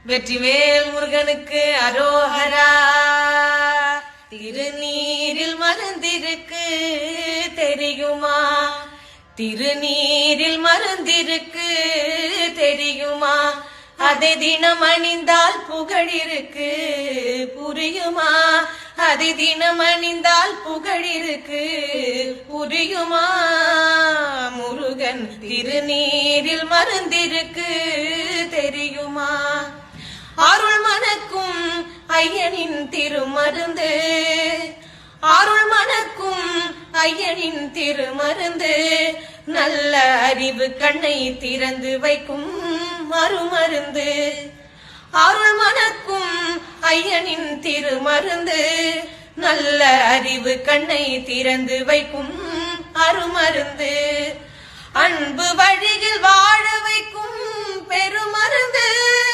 வெற்றிவேல் முருகனுக்கு அரோஹரா. திருநீரில் மருந்திருக்கு தெரியுமா? திருநீரில் மருந்திருக்கு தெரியுமா? அதை தினம் அணிந்தால் புகழிருக்கு புரியுமா? அதை தினம் அணிந்தால் புகழிருக்கு புரியுமா? முருகன் திருநீரில் மருந்திருக்கு தெரியுமா? அருள் மணக்கும் ஐயனின் திருமருந்து, அருள் மணக்கும் ஐயனின் திருமருந்து, நல்ல அறிவு கண்ணை திறந்து வைக்கும் மறுமருந்து. அருள் மணக்கும் ஐயனின் திருமருந்து, நல்ல அறிவு கண்ணை திறந்து வைக்கும் அருமருந்து. அன்பு வழியில் வாழ வைக்கும் பெருமருந்து.